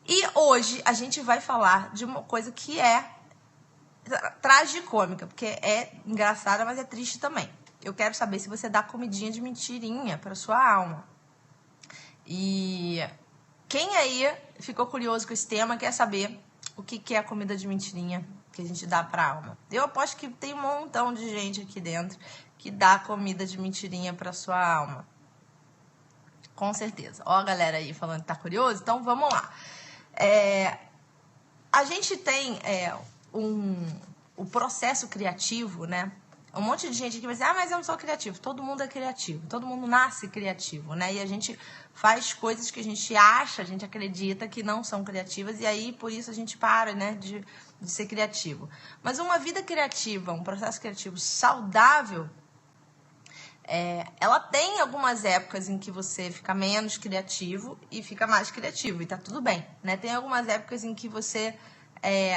E hoje a gente vai falar de uma coisa que é tragicômica, porque é engraçada, mas é triste também. Eu quero saber se você dá comidinha de mentirinha para sua alma. E quem aí ficou curioso com esse tema, quer saber o que é a comida de mentirinha que a gente dá para alma? Eu aposto que tem um montão de gente aqui dentro que dá comida de mentirinha para sua alma. Com certeza. Ó a galera aí falando que tá curioso, então vamos lá. A gente tem o processo criativo, né? Um monte de gente aqui vai dizer, mas eu não sou criativo. Todo mundo é criativo, todo mundo nasce criativo, né? E a gente faz coisas que a gente acha, a gente acredita que não são criativas, e aí por isso a gente para, né, de ser criativo. Mas uma vida criativa, um processo criativo saudável, ela tem algumas épocas em que você fica menos criativo e fica mais criativo, e tá tudo bem, né? Tem algumas épocas em que você,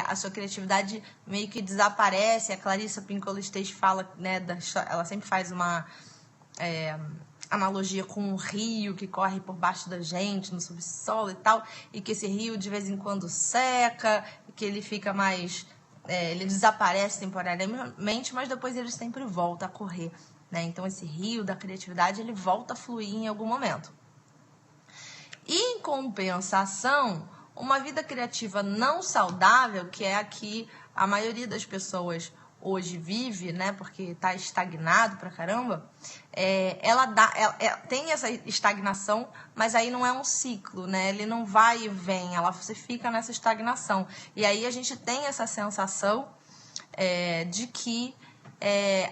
a sua criatividade meio que desaparece. A Clarissa Pinkola Estes fala, né, ela sempre faz uma analogia com um rio que corre por baixo da gente, no subsolo e tal, e que esse rio de vez em quando seca, que ele fica mais... ele desaparece temporariamente, mas depois ele sempre volta a correr, né? Então esse rio da criatividade, ele volta a fluir em algum momento. E, em compensação, uma vida criativa não saudável, que é a que a maioria das pessoas hoje vive, né, porque está estagnado pra caramba, ela tem essa estagnação, mas aí não é um ciclo, né? Ele não vai e vem, você fica nessa estagnação. E aí a gente tem essa sensação de que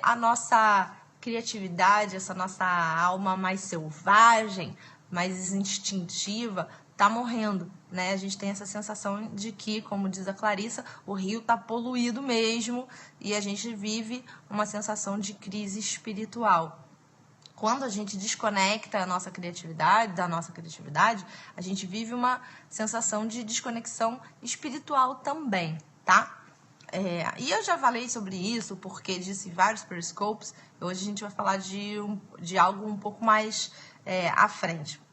a nossa criatividade, essa nossa alma mais selvagem, mais instintiva, tá morrendo, né? A gente tem essa sensação de que, como diz a Clarissa, o rio tá poluído mesmo, e a gente vive uma sensação de crise espiritual. Quando a gente desconecta da nossa criatividade, a gente vive uma sensação de desconexão espiritual também, tá? E eu já falei sobre isso, porque disse vários periscopes. Hoje a gente vai falar de algo um pouco mais à frente.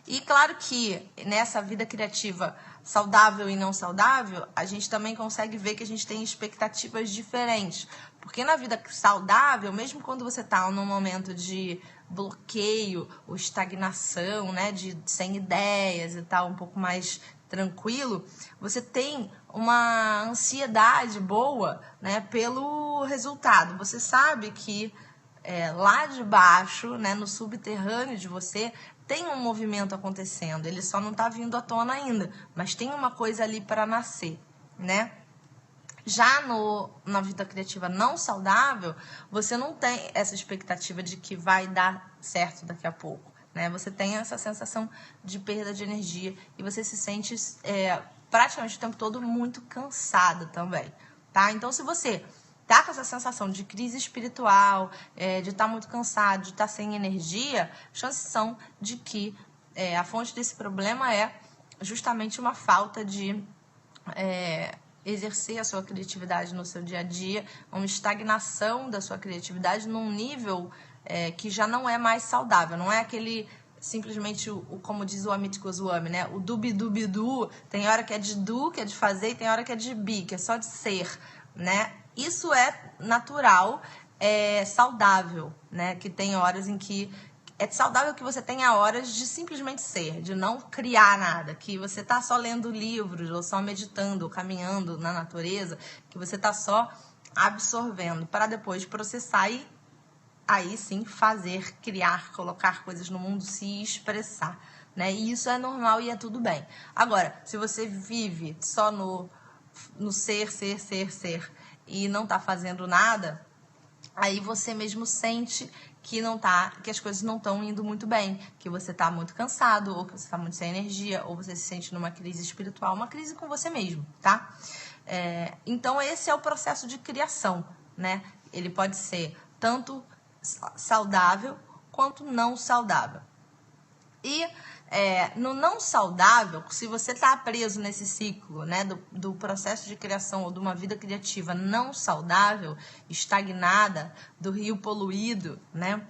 E claro que nessa vida criativa saudável e não saudável, a gente também consegue ver que a gente tem expectativas diferentes. Porque na vida saudável, mesmo quando você está num momento de bloqueio ou estagnação, né, sem ideias e tal, um pouco mais tranquilo, você tem uma ansiedade boa, né, pelo resultado. Você sabe que lá de baixo, né, no subterrâneo de você, tem um movimento acontecendo. Ele só não está vindo à tona ainda, mas tem uma coisa ali para nascer, né? Já na vida criativa não saudável, você não tem essa expectativa de que vai dar certo daqui a pouco, né? Você tem essa sensação de perda de energia e você se sente praticamente o tempo todo muito cansado também, tá? Então, se você tá com essa sensação de crise espiritual, de estar muito cansado, de estar sem energia, chances são de que a fonte desse problema é justamente uma falta de exercer a sua criatividade no seu dia a dia, uma estagnação da sua criatividade num nível que já não é mais saudável, não é aquele simplesmente, como diz o Amit Goswami, né? O dubi-dubi-du, tem hora que é de do, que é de fazer, e tem hora que é de bi, que é só de ser, né? Isso é natural, é saudável, né? Que tem horas em que... É saudável que você tenha horas de simplesmente ser, de não criar nada, que você tá só lendo livros, ou só meditando, ou caminhando na natureza, que você tá só absorvendo, para depois processar e aí sim fazer, criar, colocar coisas no mundo, se expressar, né? E isso é normal e é tudo bem. Agora, se você vive só no ser, e não tá fazendo nada, aí você mesmo sente que que as coisas não estão indo muito bem, que você tá muito cansado, ou que você tá muito sem energia, ou você se sente numa crise espiritual, uma crise com você mesmo, tá? Então esse é o processo de criação, né? Ele pode ser tanto saudável quanto não saudável. E no não saudável, se você está preso nesse ciclo, né, do processo de criação ou de uma vida criativa não saudável, estagnada, do rio poluído, né,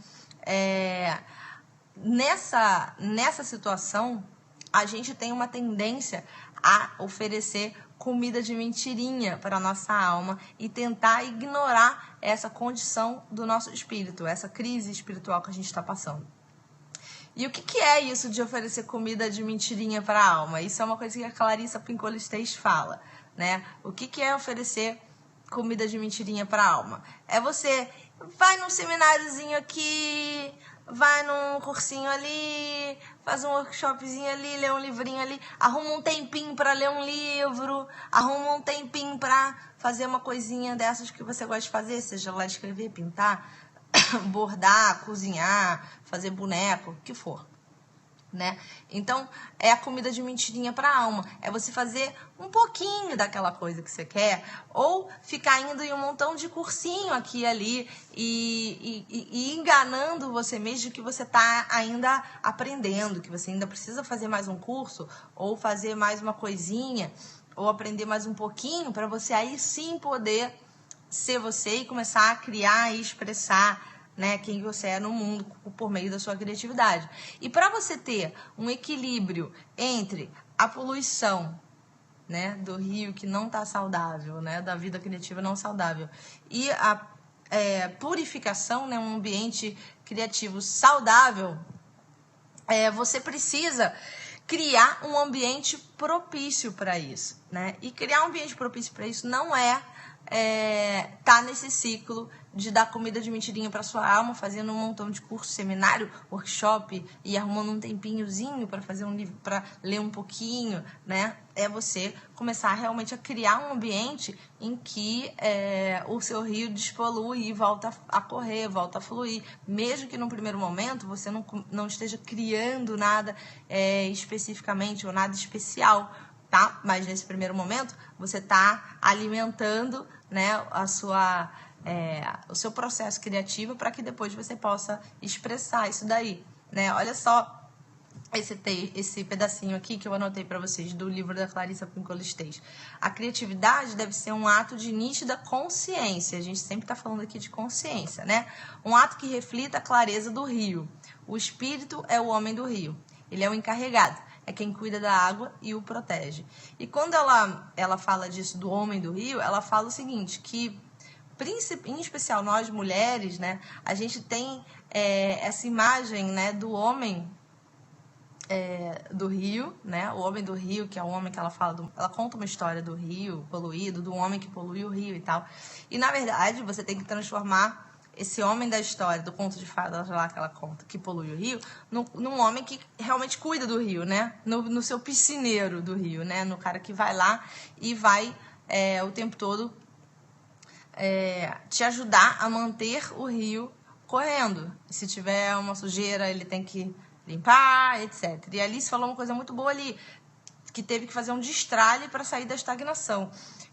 nessa situação, a gente tem uma tendência a oferecer comida de mentirinha para a nossa alma e tentar ignorar essa condição do nosso espírito, essa crise espiritual que a gente está passando. E o que é isso de oferecer comida de mentirinha para a alma? Isso é uma coisa que a Clarissa Pinkola-Esteves fala, né? O que é oferecer comida de mentirinha para a alma? É você vai num semináriozinho aqui, vai num cursinho ali, faz um workshopzinho ali, lê um livrinho ali, arruma um tempinho para ler um livro, arruma um tempinho para fazer uma coisinha dessas que você gosta de fazer, seja lá escrever, pintar, bordar, cozinhar, fazer boneco, o que for, né? Então, é a comida de mentirinha para a alma. É você fazer um pouquinho daquela coisa que você quer, ou ficar indo em um montão de cursinho aqui e ali e enganando você mesmo de que você está ainda aprendendo, que você ainda precisa fazer mais um curso, ou fazer mais uma coisinha, ou aprender mais um pouquinho, para você aí sim poder ser você e começar a criar e expressar, né, quem você é no mundo por meio da sua criatividade. E para você ter um equilíbrio entre a poluição, né, do rio que não está saudável, né, da vida criativa não saudável, e a purificação, né, um ambiente criativo saudável, você precisa criar um ambiente propício para isso, né? E criar um ambiente propício para isso não tá nesse ciclo de dar comida de mentirinha para sua alma, fazendo um montão de curso, seminário, workshop e arrumando um tempinhozinho para fazer um livro, para ler um pouquinho, né? É você começar realmente a criar um ambiente em que o seu rio despolui e volta a correr, volta a fluir, mesmo que no primeiro momento você não esteja criando nada especificamente ou nada especial, tá? Mas nesse primeiro momento você está alimentando, né, o seu processo criativo para que depois você possa expressar isso daí, né? Olha só esse pedacinho aqui que eu anotei para vocês do livro da Clarissa Pinkola-Esteves. A criatividade deve ser um ato de nítida consciência. A gente sempre está falando aqui de consciência, né? Um ato que reflita a clareza do rio. O espírito é o homem do rio. Ele é o encarregado. É quem cuida da água e o protege. E quando ela fala disso do homem do rio, ela fala o seguinte, que em especial nós mulheres, né, a gente tem essa imagem, né, do homem do rio, né, o homem do rio, que é o homem que ela fala, ela conta uma história do rio poluído, do homem que polui o rio e tal. E na verdade você tem que transformar esse homem da história, do conto de fadas lá que ela conta, que polui o rio, num homem que realmente cuida do rio, né? No seu piscineiro do rio, né? No cara que vai lá e vai o tempo todo te ajudar a manter o rio correndo. Se tiver uma sujeira, ele tem que limpar, etc. E a Alice falou uma coisa muito boa ali, que teve que fazer um destralhe para sair da estagnação.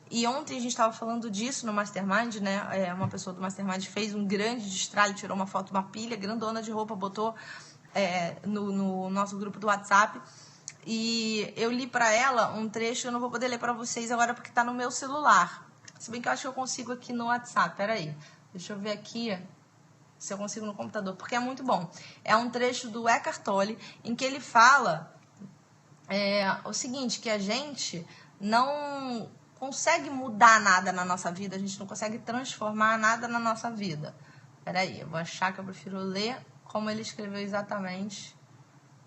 E ontem a gente estava falando disso no Mastermind, né? Uma pessoa do Mastermind fez um grande destralhe, tirou uma foto de uma pilha grandona de roupa, botou no nosso grupo do WhatsApp. E eu li para ela um trecho, eu não vou poder ler para vocês agora porque está no meu celular. Se bem que eu acho que eu consigo aqui no WhatsApp, peraí. Deixa eu ver aqui se eu consigo no computador, porque é muito bom. É um trecho do Eckhart Tolle em que ele fala o seguinte, que a gente não consegue mudar nada na nossa vida, a gente não consegue transformar nada na nossa vida. Peraí, eu vou achar que eu prefiro ler como ele escreveu exatamente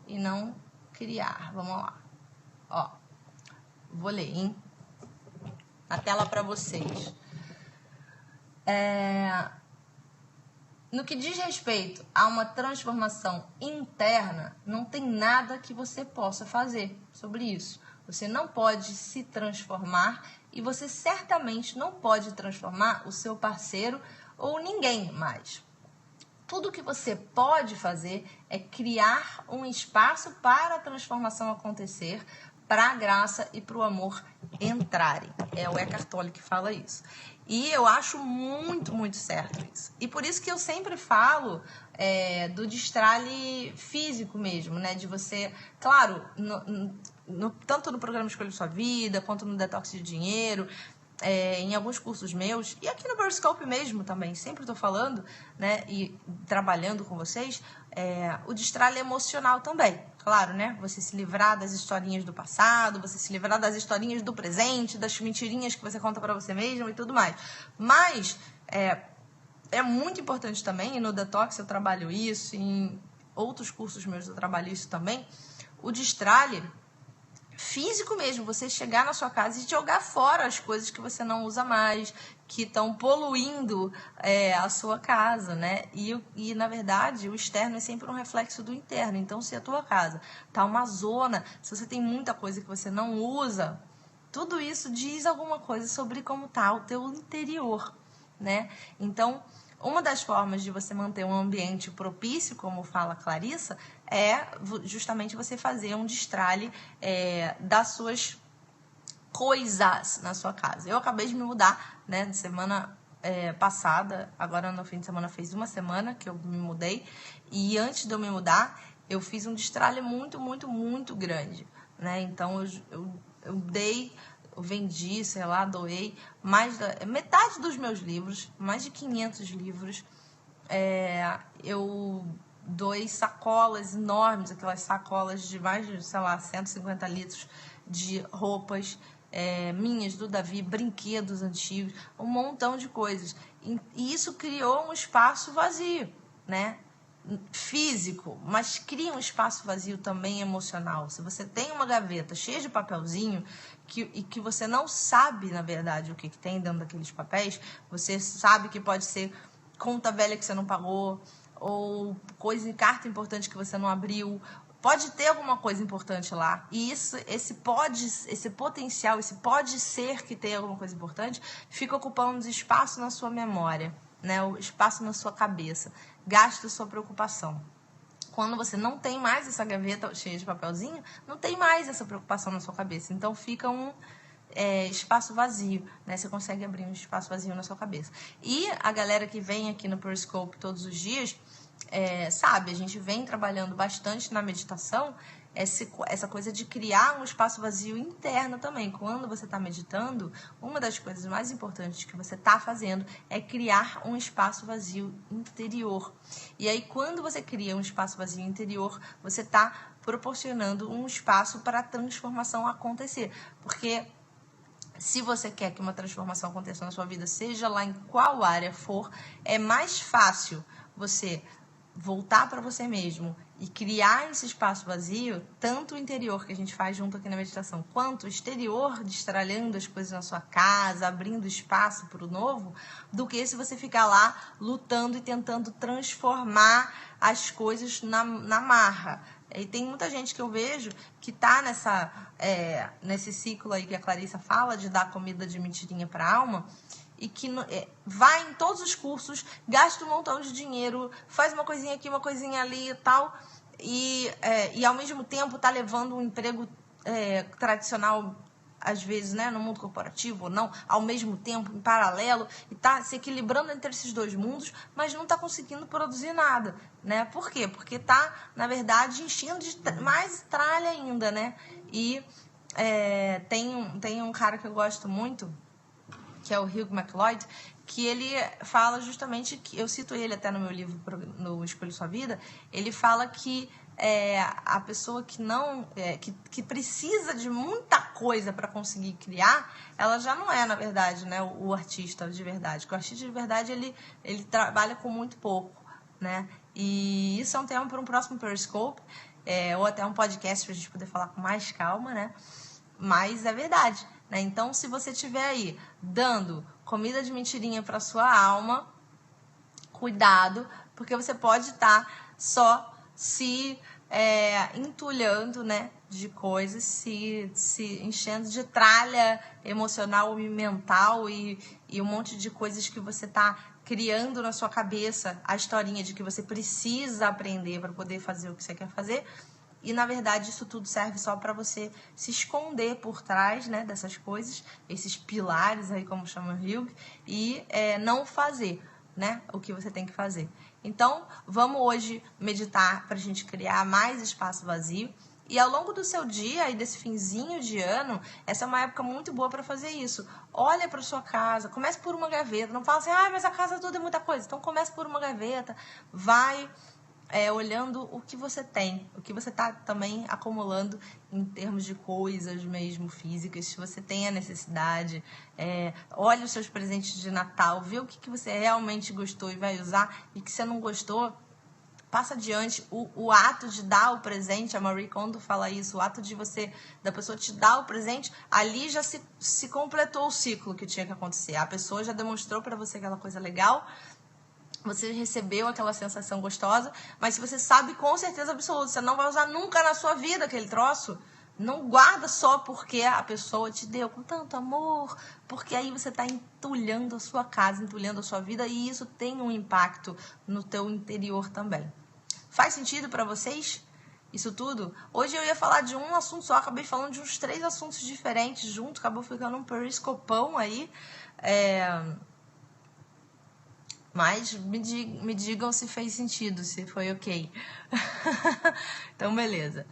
e não criar. Vamos lá. Ó, vou ler, hein? Na tela para vocês. No que diz respeito a uma transformação interna, não tem nada que você possa fazer sobre isso. Você não pode se transformar e você certamente não pode transformar o seu parceiro ou ninguém mais. Tudo que você pode fazer é criar um espaço para a transformação acontecer, para a graça e para o amor entrarem. É o Eckhart Tolle que fala isso. E eu acho muito, muito certo isso. E por isso que eu sempre falo do destralhe físico mesmo, né? De você, claro, tanto no programa Escolha Sua Vida, quanto no Detox de Dinheiro, em alguns cursos meus, e aqui no Periscope mesmo também, sempre estou falando, né, e trabalhando com vocês, o destralhe emocional também. Claro, né? Você se livrar das historinhas do passado, você se livrar das historinhas do presente, das mentirinhas que você conta para você mesmo e tudo mais. Mas é muito importante também, e no Detox eu trabalho isso, em outros cursos meus eu trabalho isso também, o destralhe físico mesmo, você chegar na sua casa e jogar fora as coisas que você não usa mais, que estão poluindo a sua casa, né? E, na verdade, o externo é sempre um reflexo do interno. Então, se a tua casa tá uma zona, se você tem muita coisa que você não usa, tudo isso diz alguma coisa sobre como tá o teu interior, né? Então, uma das formas de você manter um ambiente propício, como fala a Clarissa, é justamente você fazer um destralhe das suas coisas na sua casa. Eu acabei de me mudar, né, de semana passada, agora no fim de semana fez uma semana que eu me mudei, e antes de eu me mudar, eu fiz um destralhe muito, muito, muito grande, né? Então eu vendi, sei lá, doei metade dos meus livros, mais de 500 livros. Eu doei sacolas enormes, aquelas sacolas de mais de, sei lá, 150 litros de roupas minhas, do Davi, brinquedos antigos, um montão de coisas. E isso criou um espaço vazio, né? Físico, mas cria um espaço vazio também emocional. Se você tem uma gaveta cheia de papelzinho e que você não sabe, na verdade, o que tem dentro daqueles papéis, você sabe que pode ser conta velha que você não pagou, ou carta importante que você não abriu, pode ter alguma coisa importante lá. E esse potencial, esse pode ser que tenha alguma coisa importante, fica ocupando espaço na sua memória, né? O espaço na sua cabeça. Gasta a sua preocupação. Quando você não tem mais essa gaveta cheia de papelzinho, não tem mais essa preocupação na sua cabeça. Então fica um espaço vazio, né? Você consegue abrir um espaço vazio na sua cabeça. E a galera que vem aqui no Periscope todos os dias, sabe, a gente vem trabalhando bastante na meditação, essa coisa de criar um espaço vazio interno também. Quando você está meditando, uma das coisas mais importantes que você está fazendo é criar um espaço vazio interior. E aí, quando você cria um espaço vazio interior, você está proporcionando um espaço para a transformação acontecer. Porque se você quer que uma transformação aconteça na sua vida, seja lá em qual área for, é mais fácil você voltar para você mesmo e criar esse espaço vazio, tanto o interior que a gente faz junto aqui na meditação, quanto o exterior, destralhando as coisas na sua casa, abrindo espaço para o novo, do que se você ficar lá lutando e tentando transformar as coisas na marra. E tem muita gente que eu vejo que tá nesse ciclo aí que a Clarissa fala, de dar comida de mentirinha para a alma, e que vai em todos os cursos, gasta um montão de dinheiro, faz uma coisinha aqui, uma coisinha ali e tal, e ao mesmo tempo tá levando um emprego tradicional, às vezes, né, no mundo corporativo ou não, ao mesmo tempo, em paralelo, e tá se equilibrando entre esses dois mundos, mas não tá conseguindo produzir nada, né? Por quê? Porque tá, na verdade, enchendo de mais tralha ainda, né? E tem um cara que eu gosto muito, que é o Hugh MacLeod, que ele fala justamente, que eu cito ele até no meu livro, no Escolha Sua Vida, ele fala que a pessoa que não que precisa de muita coisa para conseguir criar, ela já não é, na verdade, né, o artista de verdade. Porque o artista de verdade, ele trabalha com muito pouco, né? E isso é um tema para um próximo Periscope, ou até um podcast para a gente poder falar com mais calma, né? Mas é verdade, né? Então, se você estiver aí dando comida de mentirinha para sua alma, cuidado, porque você pode estar só se entulhando, né, de coisas, se enchendo de tralha emocional e mental e um monte de coisas que você está criando na sua cabeça, a historinha de que você precisa aprender para poder fazer o que você quer fazer. E, na verdade, isso tudo serve só para você se esconder por trás, né, dessas coisas, esses pilares aí, como chama o Hugh, e não fazer, né, o que você tem que fazer. Então, vamos hoje meditar para a gente criar mais espaço vazio E ao longo do seu dia e desse finzinho de ano, essa é uma época muito boa para fazer isso. Olha para sua casa, comece por uma gaveta. Não fala assim, mas a casa toda é muita coisa. Então comece por uma gaveta, vai olhando o que você tem, o que você está também acumulando em termos de coisas mesmo físicas, se você tem a necessidade. Olhe os seus presentes de Natal, vê o que você realmente gostou e vai usar, e que você não gostou, passa adiante. O ato de dar o presente, a Marie Kondo fala isso, o ato da pessoa te dar o presente, ali já se completou o ciclo que tinha que acontecer. A pessoa já demonstrou para você aquela coisa legal, você recebeu aquela sensação gostosa, mas se você sabe com certeza absoluta, você não vai usar nunca na sua vida aquele troço, não guarda só porque a pessoa te deu com tanto amor, porque aí você está entulhando a sua casa, entulhando a sua vida, e isso tem um impacto no teu interior também. Faz sentido para vocês isso tudo? Hoje eu ia falar de um assunto só, acabei falando de uns 3 assuntos diferentes junto, acabou ficando um periscopão aí. Mas me digam se fez sentido, se foi ok. Então, beleza.